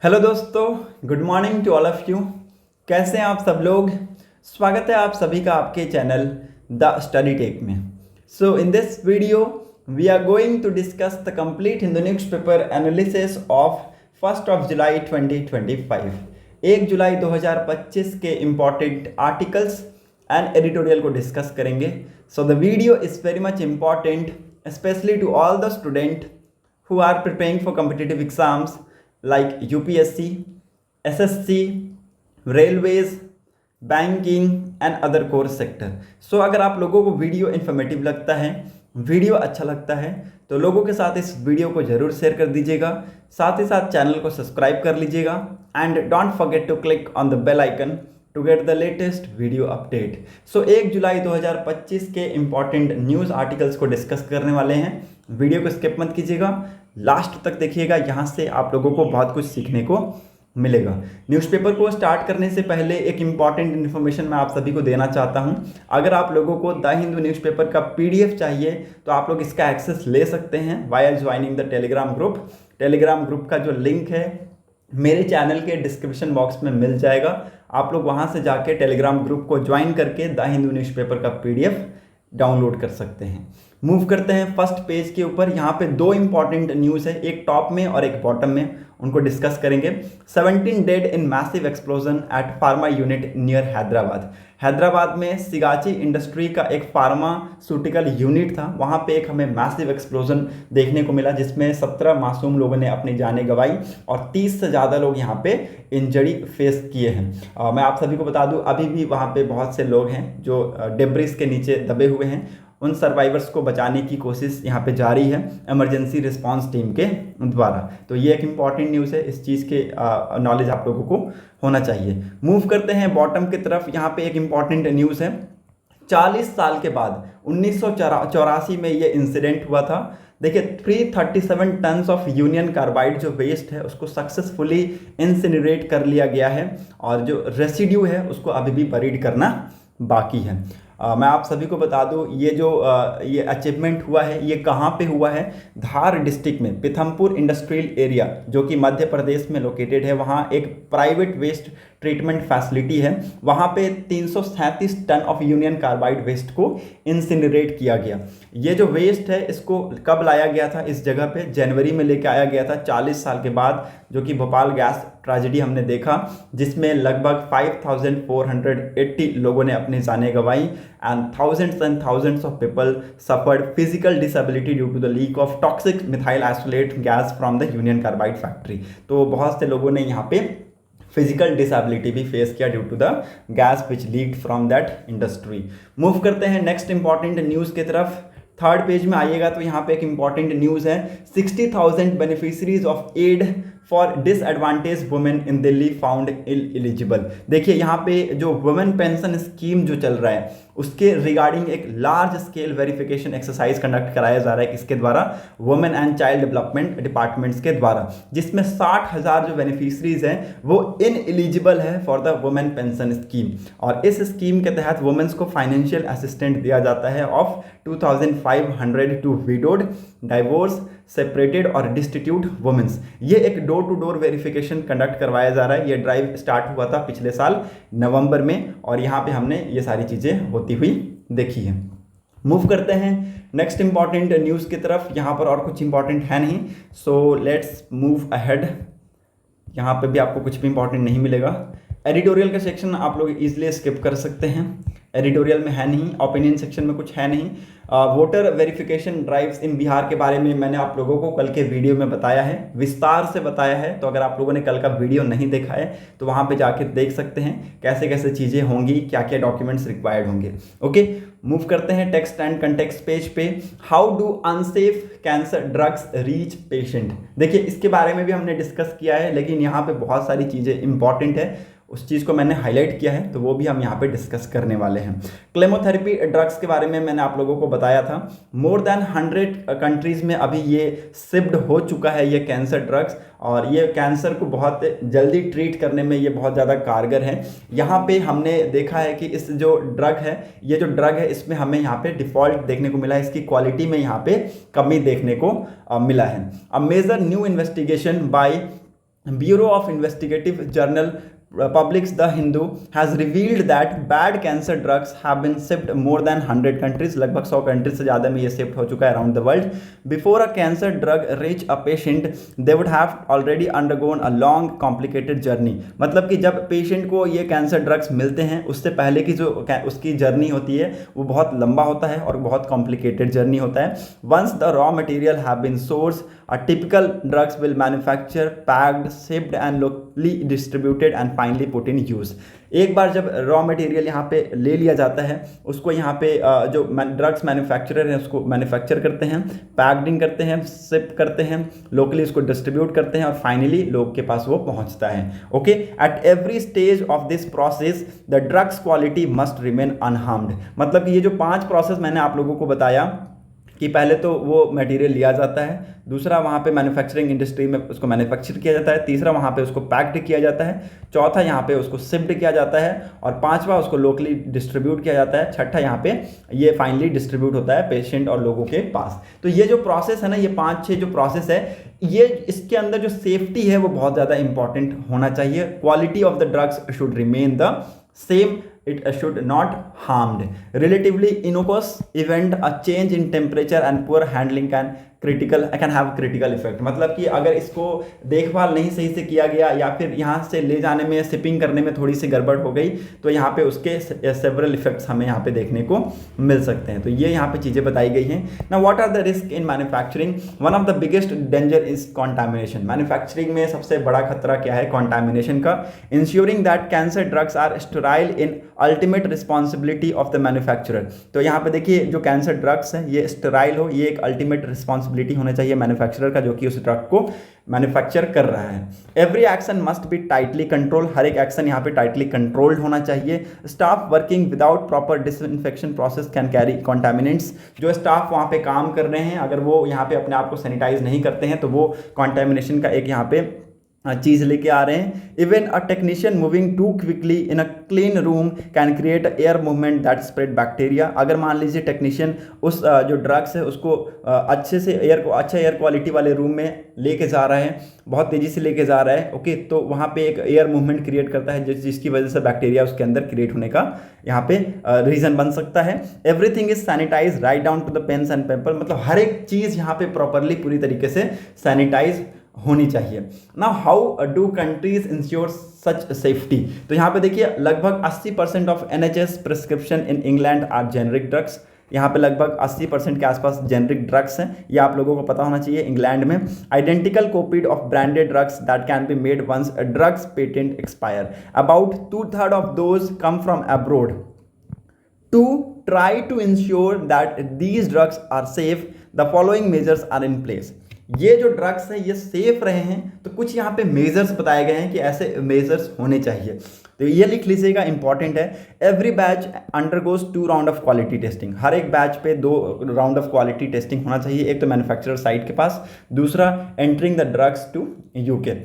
Hello दोस्तों, good morning to all of you. कैसे हैं आप सब लोग। स्वागत है आप सभी का आपके चैनल द स्टडी टेक में। So in this video we are going to discuss the complete Hindu newspaper analysis of 1 जुलाई 2025। 1 जुलाई 2025 के इम्पॉर्टेंट आर्टिकल्स एंड एडिटोरियल को डिस्कस करेंगे। So the video is very much important specially to all the student who are preparing for competitive exams like UPSC, SSC, railways, banking and other course sector. So अगर आप लोगों को video informative लगता है, video अच्छा लगता है, तो लोगों के साथ इस वीडियो को जरूर शेयर कर दीजिएगा। साथ ही साथ चैनल को सब्सक्राइब कर लीजिएगा and don't forget to click on the bell icon to get the latest video update. So 1 जुलाई 2025 के इंपॉर्टेंट न्यूज़ आर्टिकल्स को डिस्कस करने वाले हैं। वीडियो को स्किप मत कीजिएगा, लास्ट तक देखिएगा, यहाँ से आप लोगों को बहुत कुछ सीखने को मिलेगा। न्यूज़पेपर को स्टार्ट करने से पहले एक इम्पॉर्टेंट इन्फॉर्मेशन मैं आप सभी को देना चाहता हूँ। अगर आप लोगों को द हिंदू न्यूज़पेपर का PDF चाहिए तो आप लोग इसका एक्सेस ले सकते हैं via joining the Telegram group. Telegram group का जो लिंक है मेरे चैनल के डिस्क्रिप्शन बॉक्स में मिल जाएगा। आप लोग वहाँ से जाके टेलीग्राम ग्रुप को ज्वाइन करके द हिंदू न्यूज़पेपर का PDF डाउनलोड कर सकते हैं। मूव करते हैं फर्स्ट पेज के ऊपर। यहाँ पे दो इंपॉर्टेंट न्यूज़ है, एक टॉप में और एक बॉटम में, उनको डिस्कस करेंगे। 17 dead in massive explosion at pharma unit near Hyderabad. Hyderabad में सिगाची इंडस्ट्री का एक फार्मास्यूटिकल यूनिट था, वहाँ पे एक हमें मैसिव एक्सप्लोजन देखने को मिला जिसमें 17 मासूम लोगों ने अपनी जानें गंवाई और 30 से ज़्यादा लोग यहाँ पे इंजरी फेस किए हैं। मैं आप सभी को बता दूँ अभी भी वहाँ पे बहुत से लोग हैं जो डेब्रिस के नीचे दबे हुए हैं। उन सर्वाइवर्स को बचाने की कोशिश यहाँ पे जारी है इमरजेंसी रिस्पांस टीम के द्वारा। तो ये एक इम्पॉर्टेंट न्यूज़ है, इस चीज़ के नॉलेज आप लोगों को होना चाहिए। मूव करते हैं बॉटम की तरफ। यहाँ पे एक इम्पॉर्टेंट न्यूज़ है। 40 साल के बाद 1984 में ये इंसिडेंट हुआ था। देखिए 337 टन्स ऑफ यूनियन कार्बाइड जो वेस्ट है उसको सक्सेसफुली इंसिनरेट कर लिया गया है और जो रेसिड्यू है उसको अभी भी बरीड करना बाकी है। मैं आप सभी को बता दूं ये जो ये अचीवमेंट हुआ है ये कहाँ पे हुआ है, धार डिस्ट्रिक्ट में पीथमपुर इंडस्ट्रियल एरिया जो कि मध्य प्रदेश में लोकेटेड है। वहाँ एक प्राइवेट वेस्ट ट्रीटमेंट फैसिलिटी है, वहाँ पे 337 ton of Union Carbide waste को इंसिनरेट किया गया। ये जो वेस्ट है इसको कब लाया गया था इस जगह पे, जनवरी में लेके आया गया था 40 साल के बाद, जो कि भोपाल गैस ट्रेजेडी हमने देखा जिसमें लगभग 5480 लोगों ने अपनी जानें गंवाई and thousands of people suffered physical disability due to the leak of toxic methyl isolate gas from the Union Carbide factory. तो बहुत से लोगों ने यहाँ पे फिजिकल डिसेबिलिटी भी फेस किया due to the gas which leaked from that industry. Move करते हैं नेक्स्ट इंपॉर्टेंट न्यूज़ की तरफ। थर्ड पेज में आइएगा तो यहाँ पे एक इंपॉर्टेंट न्यूज़ है। 60,000 beneficiaries of aid for disadvantage women in Delhi found eligible. देखिए यहाँ पे जो वुमेन पेंशन स्कीम जो चल रहा है उसके रिगार्डिंग एक large scale verification exercise conduct कराया जा रहा है, किसके द्वारा, women and child development departments के द्वारा, जिसमें 60,000 जो बेनिफिशरीज हैं वो इन एलिजिबल है for the women pension scheme. और इस स्कीम के तहत वुमेन्स को फाइनेंशियल असिस्टेंट दिया जाता है of 2500 to widowed, divorce, separated और डिस्टिट्यूट वुमेन्स। ये एक door to door verification conduct करवाया जा रहा है। ये ड्राइव स्टार्ट हुआ था पिछले साल नवंबर में और यहाँ पे हमने ये सारी चीज़ें होती हुई देखी है। मूव करते हैं नेक्स्ट इंपॉर्टेंट न्यूज़ की तरफ। यहाँ पर और कुछ इंपॉर्टेंट है नहीं, सो लेट्स मूव अहेड। यहाँ पे भी आपको कुछ भी इंपॉर्टेंट नहीं मिलेगा। एडिटोरियल का सेक्शन आप लोग इजीली स्किप कर सकते हैं, एडिटोरियल में है नहीं। ओपिनियन सेक्शन में कुछ है नहीं। वोटर वेरिफिकेशन ड्राइव्स इन बिहार के बारे में मैंने आप लोगों को कल के वीडियो में बताया है, विस्तार से बताया है। तो अगर आप लोगों ने कल का वीडियो नहीं देखा है तो वहाँ पे जाके देख सकते हैं कैसे कैसे चीज़ें होंगी, क्या क्या डॉक्यूमेंट्स रिक्वायर्ड होंगे। ओके, मूव करते हैं टेक्स्ट एंड कंटेक्स्ट पेज पे। How do unsafe cancer drugs reach patient. देखिए इसके बारे में भी हमने डिस्कस किया है, लेकिन यहाँ पे बहुत सारी चीज़ें इंपॉर्टेंट है, उस चीज़ को मैंने हाईलाइट किया है तो वो भी हम यहाँ पे डिस्कस करने वाले हैं। क्लेमोथेरेपी ड्रग्स के बारे में मैंने आप लोगों को बताया था। मोर देन 100 कंट्रीज़ में अभी ये शिफ्ट हो चुका है ये कैंसर ड्रग्स, और ये कैंसर को बहुत जल्दी ट्रीट करने में ये बहुत ज़्यादा कारगर है। यहाँ पे हमने देखा है कि इस जो ड्रग है, ये जो ड्रग है इसमें हमें यहाँ पे डिफ़ॉल्ट देखने को मिला है, इसकी क्वालिटी में यहाँ पे कमी देखने को मिला है। A major new investigation by Bureau of Investigative Journal published The Hindu has revealed that bad cancer drugs have been shipped more than 100 countries, लगभग 100 कंट्रीज से ज़्यादा में ये शिफ्ट हो चुका है around the world. Before a cancer drug reach a patient they would have already undergone a long complicated journey. मतलब कि जब पेशेंट को ये कैंसर ड्रग्स मिलते हैं उससे पहले की जो उसकी जर्नी होती है वो बहुत लंबा होता है और बहुत कॉम्प्लिकेटेड जर्नी होता है. Once the raw material have been source, a typical drugs will manufacture, packed, shipped and locally distributed and finally put in use. एक बार जब रॉ मटेरियल यहाँ पे ले लिया जाता है उसको यहाँ पे जो ड्रग्स मैन्युफैक्चरर हैं उसको मैन्युफैक्चर करते हैं, पैकडिंग करते हैं, शिप करते हैं, लोकली उसको डिस्ट्रीब्यूट करते हैं और फाइनली लोग के पास वो पहुँचता है. Okay, at every stage of this process the drugs quality must remain unharmed. मतलब कि ये जो 5 प्रोसेस मैंने आप लोगों को बताया कि पहले तो वो मटेरियल लिया जाता है, दूसरा वहाँ पे मैन्युफैक्चरिंग इंडस्ट्री में उसको मैन्युफैक्चर किया जाता है, तीसरा वहाँ पे उसको पैक्ड किया जाता है, चौथा यहाँ पे उसको शिफ्ट किया जाता है और पांचवा उसको लोकली डिस्ट्रीब्यूट किया जाता है, छठा यहाँ पे ये फाइनली डिस्ट्रीब्यूट होता है पेशेंट और लोगों के पास. तो ये जो प्रोसेस है ना, ये 5-6 जो प्रोसेस है, ये इसके अंदर जो सेफ्टी है वो बहुत ज़्यादा इंपॉर्टेंट होना चाहिए. Quality of the drugs should remain the same, it should not harmed. Relatively innocuous event, a change in temperature and poor handling can have critical effect. मतलब कि अगर इसको देखभाल नहीं सही से किया गया या फिर यहाँ से ले जाने में शिपिंग करने में थोड़ी सी गड़बड़ हो गई तो यहाँ पे उसके सेवरल इफेक्ट्स हमें यहाँ पे देखने को मिल सकते हैं. तो ये यहाँ पे चीज़ें बताई गई हैं. Now what are the risk in manufacturing? One of the biggest danger is contamination. Manufacturing में सबसे बड़ा खतरा क्या है? कॉन्टामिनेशन का. Ensuring that cancer drugs are sterile in ultimate responsibility of the manufacturer. तो यहाँ पे देखिए जो कैंसर ड्रग्स हैं ये स्टेराइल हो, ये एक अल्टीमेट रिस्पॉन्सिबिलिटी होना चाहिए मैन्युफैक्चरर का जो कि उस ड्रग को मैन्युफैक्चर कर रहा है. Every action must be tightly control. हर एक एक्शन यहाँ पे टाइटली कंट्रोल्ड होना चाहिए. Staff working without proper disinfection process can carry contaminants. जो स्टाफ वहाँ पे काम कर रहे हैं अगर वो यहाँ पे अपने आप को सैनिटाइज नहीं करते हैं तो वो कॉन्टामिनेशन का एक यहाँ पे चीज़ लेके आ रहे हैं. Even a technician moving too quickly in a clean room can create air movement that spread bacteria. अगर मान लीजिए टेक्नीशियन उस जो ड्रग्स है उसको अच्छे से अच्छा एयर क्वालिटी वाले रूम में लेके जा रहा है, बहुत तेज़ी से लेके जा रहा है, ओके, तो वहाँ पे एक एयर मूवमेंट क्रिएट करता है जिसकी वजह से बैक्टीरिया उसके अंदर क्रिएट होने का यहाँ पे रीज़न बन सकता है. Everything is sanitize right down to the pens and paper. मतलब हर एक चीज़ यहाँ पे प्रॉपरली पूरी तरीके से सैनिटाइज होनी चाहिए. Now how do countries ensure such safety? तो यहाँ पे देखिए लगभग 80% of NHS prescription in England are generic drugs. यहाँ पे लगभग 80% के आसपास जेनरिक ड्रग्स हैं, ये आप लोगों को पता होना चाहिए. इंग्लैंड में identical copied of branded drugs that can be made once drugs patent expire. About 2/3 of those come from abroad. To try to ensure that these drugs are safe, the following measures are in place. ये जो drugs हैं ये safe रहे हैं तो कुछ यहाँ पे मेजर्स बताए गए हैं कि ऐसे मेजर्स होने चाहिए. तो ये लिख लीजिएगा, इंपॉर्टेंट है. Every batch undergoes 2 round of quality testing. हर एक बैच पे 2 राउंड ऑफ क्वालिटी टेस्टिंग होना चाहिए. एक तो मैन्युफैक्चरर साइड के पास, दूसरा entering the drugs to UK.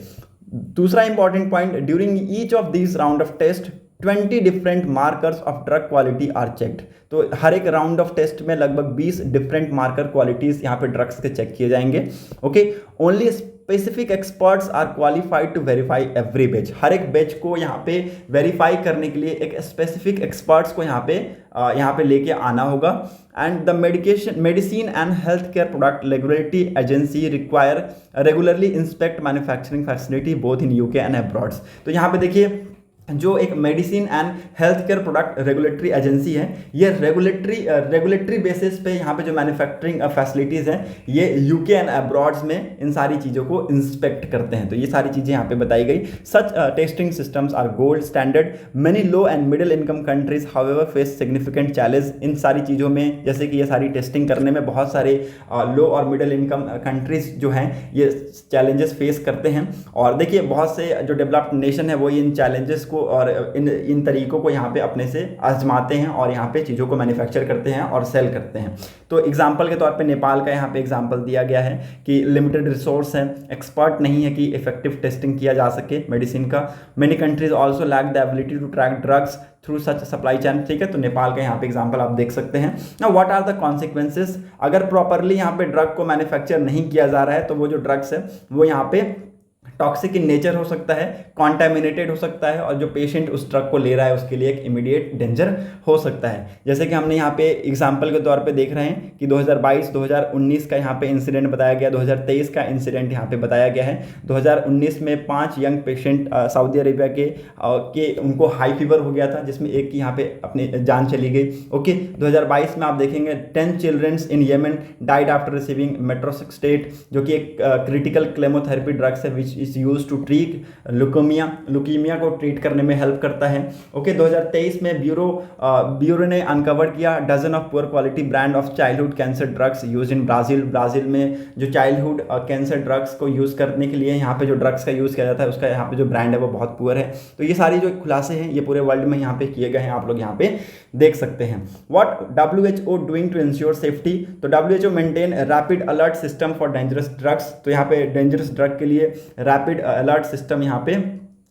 दूसरा important point, during each of this round of test 20 different markers of drug quality are checked. तो हर एक राउंड ऑफ टेस्ट में लगभग 20 डिफरेंट मार्कर क्वालिटीज यहाँ पे ड्रग्स के चेक किए जाएंगे. Okay, only specific experts are qualified to verify every batch. हर एक बैच को यहाँ पे वेरीफाई करने के लिए एक स्पेसिफिक एक्सपर्ट्स को यहाँ पे लेके आना होगा. And the medicine and health care product regulatory agency require regularly inspect manufacturing facility both in UK and abroads. तो यहाँ पे देखिए जो एक medicine and health care product regulatory agency है ये रेगुलेटरी बेसिस पे यहाँ पे जो मैन्युफैक्चरिंग फैसिलिटीज़ हैं ये UK एंड अब्रॉड्स में इन सारी चीज़ों को इंस्पेक्ट करते हैं. तो ये सारी चीज़ें यहाँ पे बताई गई. Such testing systems are gold standard. Many low and middle income countries however face significant challenge. इन सारी चीज़ों में जैसे कि ये सारी टेस्टिंग करने में बहुत सारे लो और मिडिल इनकम कंट्रीज जो हैं ये चैलेंजेस फेस करते हैं. और देखिए बहुत से जो डेवलप्ड नेशन है वो इन चैलेंजेस और इन तरीकों को यहाँ पे अपने से आजमाते हैं और यहाँ पे चीज़ों को मैन्युफैक्चर करते हैं और सेल करते हैं. तो एग्जांपल के तौर पे नेपाल का यहाँ पे एग्जांपल दिया गया है कि लिमिटेड रिसोर्स हैं, एक्सपर्ट नहीं है कि इफेक्टिव टेस्टिंग किया जा सके मेडिसिन का. Many countries also lack the ability to track drugs through such supply chain. ठीक है, तो नेपाल का यहाँ पे एग्जांपल आप देख सकते हैं. Now what are the consequences? अगर प्रॉपरली यहाँ पे ड्रग को मैन्युफैक्चर नहीं किया जा रहा है तो वो जो ड्रग्स है वो यहाँ पे टॉक्सिक इन नेचर हो सकता है, कॉन्टामिनेटेड हो सकता है, और जो पेशेंट उस ड्रग को ले रहा है उसके लिए एक इमीडिएट डेंजर हो सकता है। जैसे कि हमने यहाँ पे एग्जांपल के तौर पे देख रहे हैं कि 2022-2019 का यहाँ पे इंसिडेंट बताया गया, 2023 का इंसिडेंट यहाँ पे बताया गया है। 2019 में 5 यंग पेशेंट सऊदी अरेबिया के उनको हाई फीवर हो गया था, जिसमें एक की यहाँ पे अपनी जान चली गई। ओके, 2022 में आप देखेंगे 10 childrens in Yemen died after receiving methotrexate, जो कि एक क्रिटिकल केमोथेरेपी ड्रग्स है which is use to treat leukemia को ट्रीट करने में हेल्प करता है। ओके, 2023 में ब्यूरो ने अनकवर किया dozen of poor quality brand of childhood cancer drugs use in Brazil में जो चाइल्डहुड कैंसर ड्रग्स को यूज़ करने के लिए यहाँ पे जो ड्रग्स का यूज़ किया जाता है उसका यहाँ पे जो ब्रांड है वो बहुत पुअर है। तो ये सारी जो खुलासे हैं ये पूरे वर्ल्ड में यहाँ पे किए गए हैं, आप लोग यहाँ पे देख सकते हैं। What WHO doing to ensure safety, तो WHO maintain rapid alert system for dangerous drugs. तो यहाँ पे डेंजरस ड्रग के लिए रैपिड अलर्ट सिस्टम यहाँ पे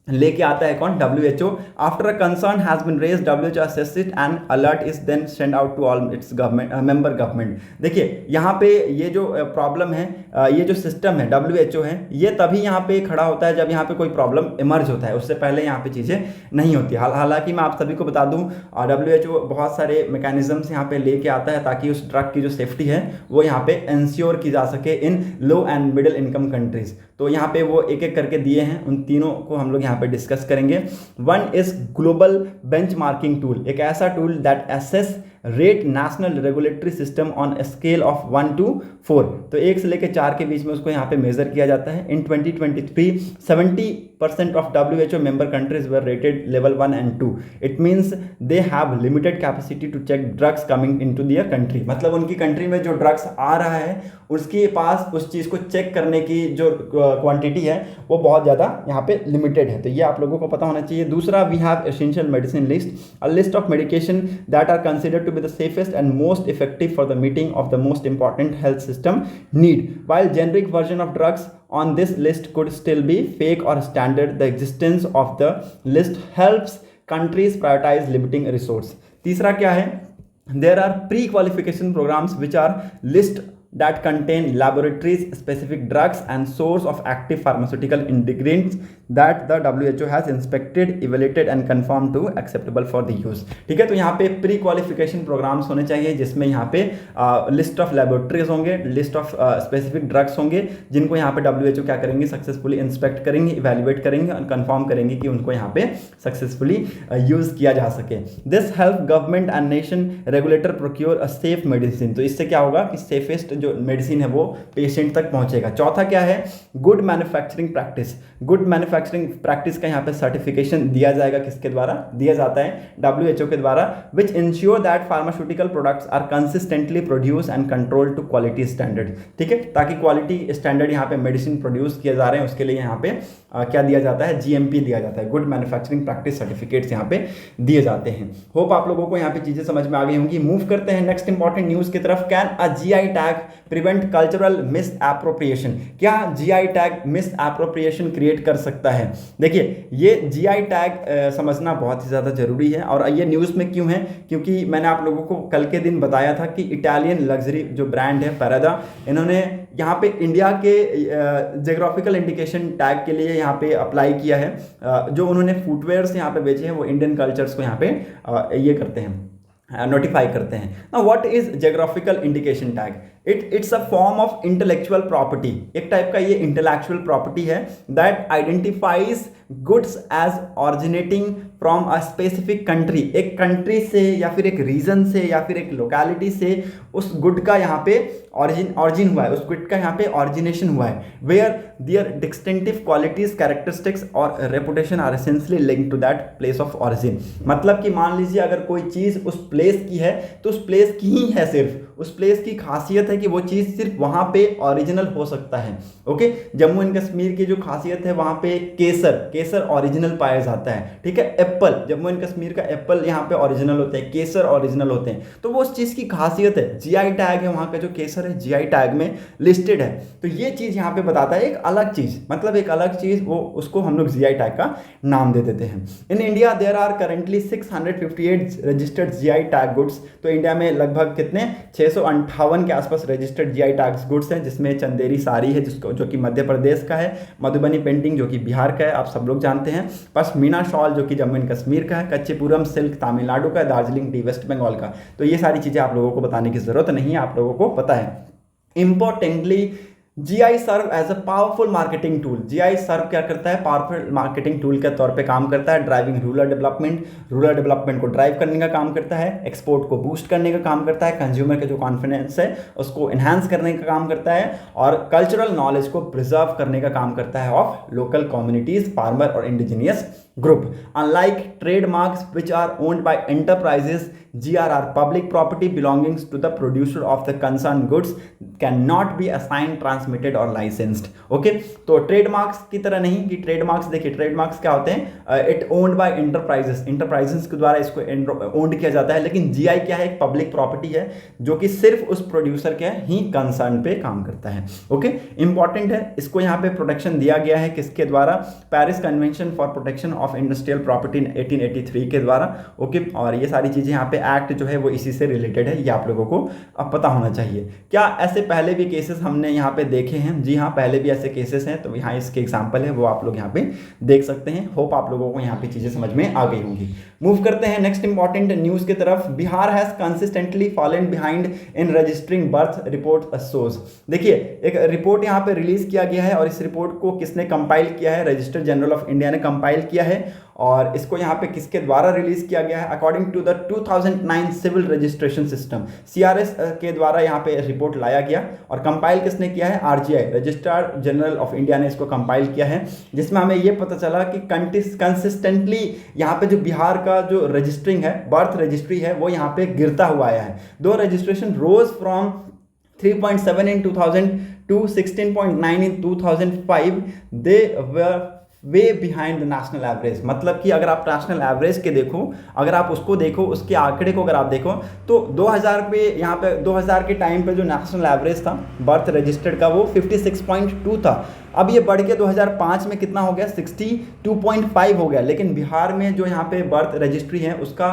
लेके आता है कौन? WHO। After a concern has been raised WHO assess it and alert is then send out to all its government member government. देखिए यहाँ पे ये जो प्रॉब्लम है, ये जो सिस्टम है WHO है, ये तभी यहाँ पे खड़ा होता है जब यहाँ पे कोई प्रॉब्लम इमर्ज होता है, उससे पहले यहाँ पे चीज़ें नहीं होती। हालांकि मैं आप सभी को बता दूँ WHO बहुत सारे मैकेनिज्म्स यहाँ पे लेके आता है ताकि उस ड्रग की जो सेफ्टी है वो यहाँ पे इंश्योर की जा सके इन लो एंड मिडिल इनकम कंट्रीज। तो यहाँ पे वो एक एक करके दिए हैं, उन तीनों को हम लोग यहाँ पे डिस्कस करेंगे। One is global benchmarking tool, एक ऐसा tool that assess rate national regulatory system on scale of 1 to 4। तो 1 से लेकर 4 के बीच में उसको यहाँ पे मेजर किया जाता है। In 2023 70% of WHO member countries were rated level 1 and 2। It means they have limited capacity to check drugs coming into their country. मतलब उनकी कंट्री में जो ड्रग्स आ रहा है उसके पास उस चीज़ को चेक करने की जो क्वांटिटी है वो बहुत ज़्यादा यहाँ पे लिमिटेड है। तो ये आप लोगों को पता होना चाहिए। दूसरा, we have essential medicine list, a list of medication that are considered to be the safest and most effective for the meeting of the most important health system need. While generic version of drugs on this list could still be fake or standard, the existence of the list helps countries prioritize limiting resource. तीसरा क्या है? There are pre-qualification programs which are list that contain laboratories specific drugs and source of active pharmaceutical ingredients that the WHO has inspected, evaluated and confirmed to acceptable for the use। ठीक है, तो यहाँ पे pre qualification programmes होने चाहिए जिसमें यहाँ पे लिस्ट ऑफ लेबोरेटरीज होंगे, लिस्ट ऑफ स्पेसिफिक ड्रग्स होंगे जिनको यहाँ पे WHO क्या करेंगे? सक्सेसफुली इंस्पेक्ट करेंगे, इवेल्युएट करेंगे और कंफर्म करेंगे कि उनको यहाँ पे सक्सेसफुली यूज किया जा सके। This help government and nation regulator procure a safe medicine. तो इससे क्या होगा कि सेफेस्ट जो मेडिसिन है वो पेशेंट तक पहुंचेगा। चौथा क्या है? Good manufacturing practice. Good manufacturing practice का यहाँ पे सर्टिफिकेशन दिया जाएगा, किसके द्वारा दिया जाता है? WHO के द्वारा। Which ensure that pharmaceutical products are consistently produce and control to quality standard. ठीक है, ताकि क्वालिटी स्टैंडर्ड यहाँ पे मेडिसिन प्रोड्यूस किए जा रहे हैं उसके लिए यहाँ पे क्या दिया जाता है? GMP दिया जाता है, गुड मैन्युफैक्चरिंग प्रैक्टिस सर्टिफिकेट्स यहाँ पे दिए जाते हैं। होप आप लोगों को यहाँ पे चीजें समझ में आ गई होंगी। मूव करते हैं नेक्स्ट इंपॉर्टेंट न्यूज की तरफ। Can a GI tag prevent cultural miss appropriation? क्या GI tag miss appropriation create कर सकता है? देखिए, ये GI टैग समझना बहुत ही ज़्यादा जरूरी है। और ये न्यूज़ में क्यों है? क्योंकि मैंने आप लोगों को कल के दिन बताया था कि इटालियन लग्जरी जो ब्रांड है पैरादा, इन्होंने यहाँ पे इंडिया के जियोग्राफिकल इंडिकेशन टैग के लिए यहाँ पे अप्लाई किया है। जो उन्होंने फुटवेयर्स यहाँ पे बेचे हैं वो इंडियन कल्चर्स को यहाँ पे ये करते हैं, नोटिफाई करते हैं। Now what is geographical indication tag? It's a form of intellectual property. एक टाइप का ये इंटेलेक्चुअल प्रॉपर्टी है that identifies goods as originating from a specific country. एक कंट्री से या फिर एक रीजन से या फिर एक लोकेलिटी से उस गुड का यहाँ पे ऑरिजिन हुआ है, उस गुड का यहाँ पे ऑरिजिनेशन हुआ है। Where there distinctive qualities, characteristics और reputation are essentially linked to that place of origin. मतलब कि मान लीजिए अगर कोई चीज़ उस प्लेस की है तो उस प्लेस की ही है, सिर्फ उस प्लेस की खासियत है कि वो चीज़ सिर्फ वहाँ पे ओरिजिनल हो सकता है। ओके, जम्मू एंड कश्मीर की जो खासियत है वहाँ पे केसर ओरिजिनल पाया जाता है। ठीक है, एप्पल, जम्मू एंड कश्मीर का एप्पल यहाँ पे ओरिजिनल होते हैं, केसर ओरिजिनल होते हैं। तो वो उस चीज़ की खासियत है। GI टैग है वहाँ का जो केसर है, GI टैग में लिस्टेड है। तो ये चीज़ यहाँ पे बताता है एक अलग चीज़, मतलब एक अलग चीज़, वो उसको हम लोग GI टैग का नाम दे देते हैं। In India there are currently 658 registered GI tag goods. तो इंडिया में लगभग कितने? 658 के आसपास रजिस्टर्ड जीआई टैग्स गुड्स हैं, जिसमें चंदेरी साड़ी है जिसको जो कि मध्य प्रदेश का है, मधुबनी पेंटिंग जो कि बिहार का है, आप सब लोग जानते हैं, पश्मीना शॉल जो कि जम्मू एंड कश्मीर का है, कच्चीपुरम सिल्क तमिलनाडु का है, दार्जिलिंग टी वेस्ट बंगाल का। तो ये सारी चीज़ें आप लोगों को बताने की जरूरत नहीं है, आप लोगों को पता है। Importantly GI serve as a powerful marketing tool. GI serve क्या करता है, पावरफुल मार्केटिंग टूल के तौर पे काम करता है, ड्राइविंग रूरल डेवलपमेंट को ड्राइव करने का काम करता है, एक्सपोर्ट को बूस्ट करने का काम करता है, कंज्यूमर के जो कॉन्फिडेंस है उसको एनहांस करने का काम करता है, और कल्चरल नॉलेज को प्रिजर्व करने का काम करता है ऑफ लोकल कम्युनिटीज, फार्मर और indigenous group. Unlike trademarks which are owned by enterprises, GR are public property belonging to the producer of the concerned goods, cannot be assigned, transmitted or licensed. Okay, तो trademarks की तरह नहीं कि trademarks, देखिए trademarks क्या होते हैं, it owned by enterprises के द्वारा इसको ओन्ड किया जाता है, लेकिन जीआई क्या है, एक पब्लिक प्रॉपर्टी है जो कि सिर्फ उस प्रोड्यूसर के ही कंसर्न पे काम करता है। ओके, इंपॉर्टेंट है, इसको यहाँ पे प्रोटेक्शन दिया गया है किसके द्वारा, Paris convention for protection of industrial property 1883 के द्वारा। ओके, और ये सारी चीजें यहाँ पे एक्ट जो है वो इसी से रिलेटेड है, ये आप लोगों को अब पता होना चाहिए। क्या ऐसे पहले भी केसेस हमने यहाँ पे देखे हैं? जी हाँ, पहले भी ऐसे केसेस हैं, तो यहाँ इसके एग्जांपल है वो आप लोग यहाँ पे देख सकते हैं। होप आप लोगों को यहाँ पे चीजें समझ में आ गई होंगी। मूव करते हैं नेक्स्ट इंपॉर्टेंट न्यूज की तरफ। Bihar has consistently fallen behind in registering birth, report shows. देखिए एक रिपोर्ट यहाँ पे रिलीज किया गया है, और इस रिपोर्ट को किसने कंपाइल किया है, रजिस्टर जनरल ऑफ इंडिया ने कंपाइल किया है, और इसको यहाँ पे किसके द्वारा रिलीज किया गया है, according to the 2009 civil registration system, CRS के द्वारा यहाँ पे रिपोर्ट लाया गया, और कंपाइल किसने किया है, RGI, registrar general of India ने इसको कंपाइल किया है, जिसमें हमें ये पता चला कि कंसिस्टेंटली यहाँ पे जो बिहार का जो रजिस्टरिंग है, बर्थ रजिस्ट्री है, वो यहाँ पे गिरता हुआ आया है। दो registration rose from 3.7 in 2000 to 16.9 in 2005, they were way behind the national average. मतलब कि अगर आप नेशनल एवरेज के देखो, अगर आप उसको देखो, उसके आंकड़े को अगर आप देखो, तो 2000 पे यहाँ पे 2000 के टाइम पे जो नेशनल एवरेज था बर्थ रजिस्टर्ड का वो 56.2 था। अब ये बढ़ के 2005 में कितना हो गया, 62.5 हो गया। लेकिन बिहार में जो यहाँ पे बर्थ रजिस्ट्री है उसका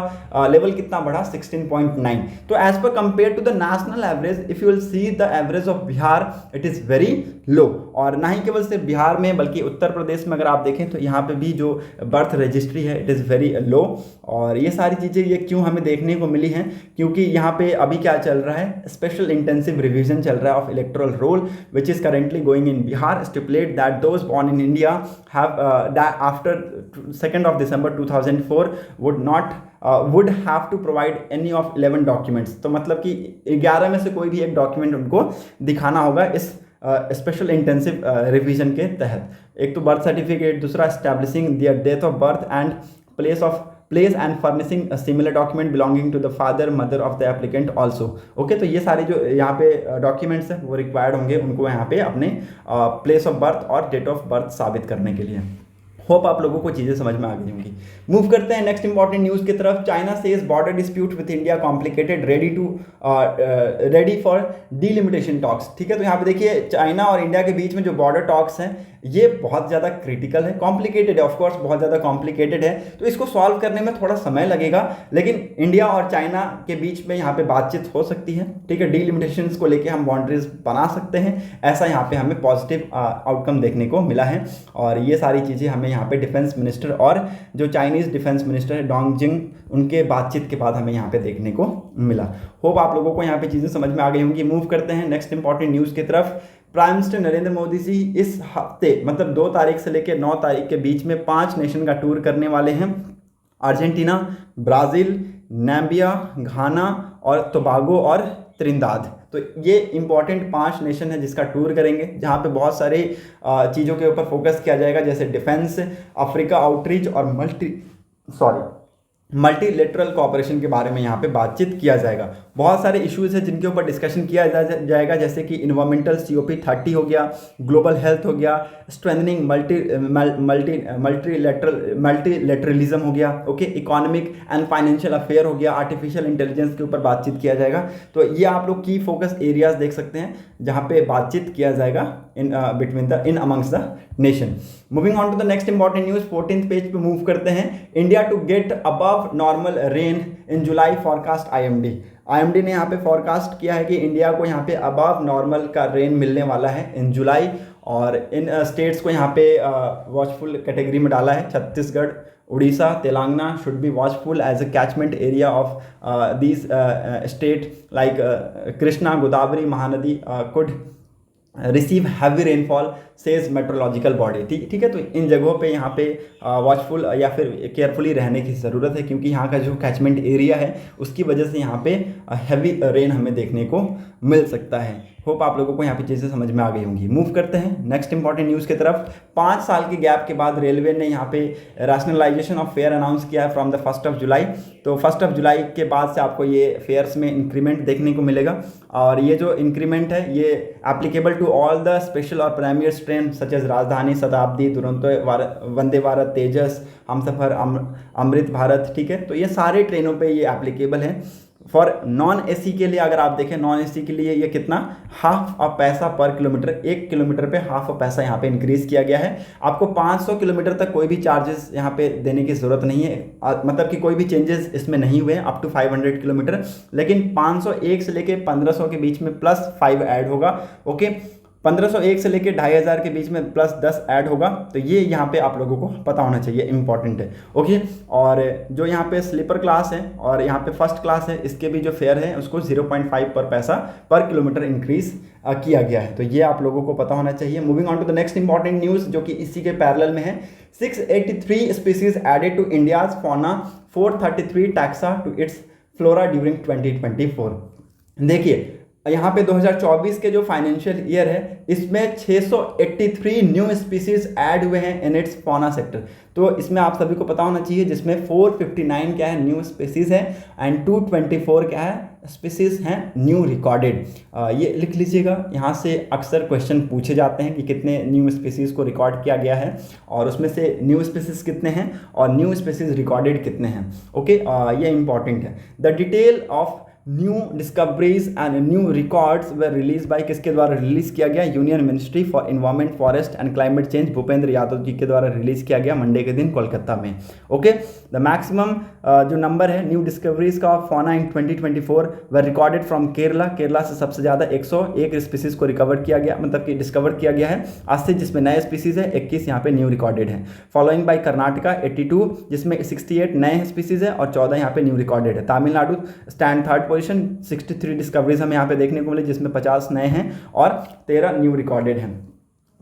लेवल कितना बढ़ा, 16.9। तो as per compare to the national average, if you will see the average of Bihar, it is very low. और ना ही केवल सिर्फ बिहार में बल्कि उत्तर प्रदेश में अगर आप देखें तो यहाँ पे भी जो बर्थ रजिस्ट्री है इट इज़ वेरी लो। और ये सारी चीज़ें ये क्यों हमें देखने को मिली हैं, क्योंकि यहाँ पे अभी क्या चल रहा है, स्पेशल इंटेंसिव रिवीजन चल रहा है of electoral roll which is currently going in Bihar, that those born in India have after 2nd of December 2004 would have to provide any of 11 documents। तो मतलब कि 11 में से कोई भी एक डॉक्यूमेंट उनको दिखाना होगा इस स्पेशल इंटेंसिव रिवीजन के तहत। एक तो बर्थ सर्टिफिकेट, दूसरा establishing their date of birth and place and furnishing a similar document belonging to the father mother of the applicant also. Okay, तो ये सारे जो यहाँ पे डॉक्यूमेंट्स हैं वो रिक्वायर्ड होंगे उनको यहाँ पे अपने प्लेस ऑफ बर्थ और डेट ऑफ बर्थ साबित करने के लिए। होप आप लोगों को चीज़ें समझ में आ गई होंगी। मूव करते हैं नेक्स्ट इंपॉर्टेंट न्यूज़ की तरफ। China says border dispute with India complicated, ready for delimitation talks. ठीक है, तो यहाँ पे देखिए चाइना और इंडिया के बीच में जो बॉर्डर टॉक्स हैं ये बहुत ज़्यादा क्रिटिकल है, कॉम्प्लिकेटेड है, ऑफकोर्स बहुत ज़्यादा कॉम्प्लिकेटेड है, तो इसको सॉल्व करने में थोड़ा समय लगेगा, लेकिन इंडिया और चाइना के बीच में यहाँ पे बातचीत हो सकती है। ठीक है, डीलिमिटेशंस को लेके हम बाउंड्रीज बना सकते हैं, ऐसा यहाँ पे हमें पॉजिटिव आउटकम देखने को मिला है। और ये सारी चीज़ें हमें यहाँ पे डिफेंस मिनिस्टर और जो चाइनीज़ डिफेंस मिनिस्टर है डोंग जिंग, उनके बातचीत के बाद हमें यहाँ पे देखने को मिला। होप आप लोगों को यहाँ पे चीज़ें समझ में आ गई होंगी। मूव करते हैं नेक्स्ट इंपॉर्टेंट न्यूज़ की तरफ। प्राइम मिनिस्टर नरेंद्र मोदी जी इस हफ्ते मतलब 2 तारीख से लेकर 9 तारीख के बीच में 5 नेशन का टूर करने वाले हैं। अर्जेंटीना, ब्राज़ील, नाम्बिया, घाना और टोबागो और त्रिनिदाद। तो ये इंपॉर्टेंट 5 नेशन है जिसका टूर करेंगे, जहाँ पे बहुत सारे चीज़ों के ऊपर फोकस किया जाएगा, जैसे डिफेंस, अफ्रीका आउटरीच और मल्टीलेटरल कोऑपरेशन के बारे में यहाँ पे बातचीत किया जाएगा। बहुत सारे इश्यूज हैं जिनके ऊपर डिस्कशन किया जाएगा, जैसे कि इन्वायरमेंटल COP30 हो गया, ग्लोबल हेल्थ हो गया, स्ट्रेंथनिंग मल्टीलेटरलिज्म हो गया, okay, economic and financial affair हो गया, आर्टिफिशियल इंटेलिजेंस के ऊपर बातचीत किया जाएगा। तो ये आप लोग की फोकस एरियाज देख सकते हैं जहाँ पे बातचीत किया जाएगा in amongst the nation. Moving on to the next important news, 14th page पे मूव करते हैं। India to get above normal rain in July forecast IMD। IMD ने यहाँ पे फॉरकास्ट किया है कि इंडिया को यहाँ पे अबव नॉर्मल का रेन मिलने वाला है इन जुलाई, और इन स्टेट्स को यहाँ पे वॉचफुल कैटेगरी में डाला है। Chhattisgarh, Orissa, Telangana should be watchful as a catchment area of these state like Krishna, Godavari, Mahanadi could receive heavy rainfall says meteorological body. ठीक है, तो इन जगहों पे यहाँ पे वॉचफुल या फिर केयरफुली रहने की ज़रूरत है, क्योंकि यहाँ का जो कैचमेंट एरिया है उसकी वजह से यहाँ पे हैवी रेन हमें देखने को मिल सकता है। होप आप लोगों को यहाँ पे चीज़ें समझ में आ गई होंगी। मूव करते हैं नेक्स्ट इंपॉर्टेंट न्यूज़ की तरफ। 5 साल के गैप के बाद रेलवे ने यहाँ पे रैशनलाइजेशन ऑफ फेयर अनाउंस किया है फ्रॉम द 1 जुलाई। तो 1 जुलाई के बाद से आपको ये फेयर्स में इंक्रीमेंट देखने को मिलेगा, और ये जो इंक्रीमेंट है ये applicable to all the special और premier train such as Rajdhani, Shatabdi, Duronto, Vande Bharat, तेजस, हमसफर, अमृत भारत। ठीक है, तो ये सारे ट्रेनों पे ये एप्लीकेबल है। फॉर नॉन AC के लिए अगर आप देखें, नॉन AC के लिए ये कितना हाफ ऑफ पैसा पर किलोमीटर, 1 किलोमीटर पे हाफ ऑफ पैसा यहाँ पे इंक्रीज किया गया है। आपको 500 किलोमीटर तक कोई भी चार्जेस यहाँ पे देने की ज़रूरत नहीं है, मतलब कि कोई भी चेंजेस इसमें नहीं हुए हैं अप टू 500 किलोमीटर। लेकिन 501 से लेके 1500 के बीच में +5 ऐड होगा। ओके, 1501 से लेके 2500 के बीच में +10 ऐड होगा। तो ये यहाँ पे आप लोगों को पता होना चाहिए, इंपॉर्टेंट है। ओके, और जो यहाँ पे स्लीपर क्लास है और यहाँ पे फर्स्ट क्लास है, इसके भी जो फेयर है उसको 0.5 पर पैसा पर किलोमीटर इंक्रीज किया गया है। तो ये आप लोगों को पता होना चाहिए। Moving on to the next important news जो कि इसी के पैरेलल में है। 683 species added to India's fauna, 433 taxa to its flora during 2024। देखिए यहाँ पे 2024 के जो फाइनेंशियल ईयर है इसमें 683 न्यू स्पीसीज ऐड हुए हैं इन इट्स फौना सेक्टर। तो इसमें आप सभी को पता होना चाहिए, जिसमें 459 क्या है न्यू स्पीसीज है एंड 224 क्या है स्पीसीज हैं न्यू रिकॉर्डेड। ये लिख लीजिएगा, यहाँ से अक्सर क्वेश्चन पूछे जाते हैं कि कितने न्यू स्पीसीज को रिकॉर्ड किया गया है और उसमें से न्यू स्पीसीज कितने हैं और न्यू स्पीसीज रिकॉर्डेड कितने हैं। ओके, ये इंपॉर्टेंट है। The detail of new discoveries and new records were release by, किसके द्वारा रिलीज किया गया? Union ministry for environment, forest and climate change, Bhupendra Yadav ji के द्वारा रिलीज किया गया मंडे के दिन कोलकाता में। ओके, द मैक्सिमम जो नंबर है न्यू डिस्कवरीज का fauna in 2024 way recorded from Kerala. Kerala से सबसे ज़्यादा 101 स्पीसीज को रिकवर किया गया, मतलब कि डिस्कवर किया गया है आज से, जिसमें नए स्पीसीज है 21 यहाँ पे न्यू रिकॉर्डेड है। फॉलोइंग बाय कर्नाटका 82, जिसमें 68 नए स्पीसीज है और 14 यहाँ पे न्यू रिकॉर्डेड है। Tamil Nadu stand third position, 63 discoveries हमें यहाँ पे देखने को मिले, जिसमें 50 नए हैं और 13 न्यू रिकॉर्डेड हैं।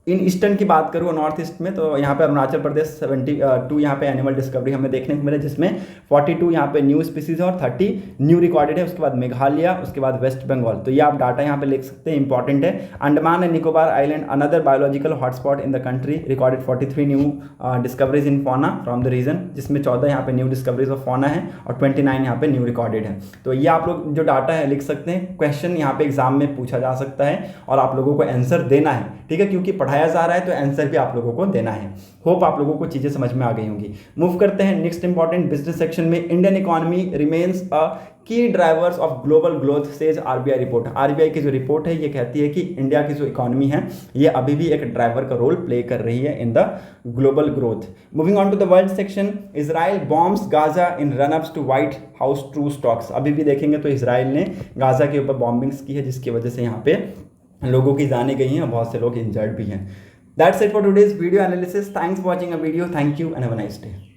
इन ईस्टर्न की बात करूँ नॉर्थ ईस्ट में, तो यहाँ पे अरुणाचल प्रदेश 72 यहाँ पे एनिमल डिस्कवरी हमें देखने को मिले, जिसमें 42 यहाँ पे न्यू स्पीसीज है और 30 न्यू रिकॉर्डेड है। उसके बाद मेघालय, उसके बाद वेस्ट बंगाल। तो ये आप डाटा यहाँ पे लिख सकते हैं, इंपॉर्टेंट है। Andaman and Nicobar island another biological hotspot in the country, recorded 43 new discoveries in fauna from the region, जिसमें 14 यहाँ पे न्यू डिस्कवरीज ऑफ फौना है और 29 यहाँ पे न्यू रिकॉर्डेड है। तो ये आप लोग जो डाटा है लिख सकते हैं। क्वेश्चन यहाँ पे एग्जाम में पूछा जा सकता है और आप लोगों को आंसर देना है, ठीक है, क्योंकि पढ़ाया जा रहा है तो आंसर भी आप लोगों को देना है। होप आप लोगों को चीजें समझ में आ गई होंगी। मूव करते हैं नेक्स्ट इंपॉर्टेंट बिजनेस सेक्शन में। इंडियन इकोनॉमी रिमेन्स अ की drivers of global growth says RBI report. RBI की जो रिपोर्ट है ये कहती है कि इंडिया की जो इकोनॉमी है ये अभी भी एक ड्राइवर का रोल प्ले कर रही है in the global growth. Moving on to the world section, Israel bombs Gaza in run ups to White House truce talks. अभी भी देखेंगे तो इजराइल ने गाजा के ऊपर बॉम्बिंग्स की है, जिसकी वजह से यहाँ पे लोगों की जाने गई हैं और बहुत से लोग इंजर्ड भी हैं। That's it for today's video analysis. Thanks for watching a video. Thank you and have a nice day.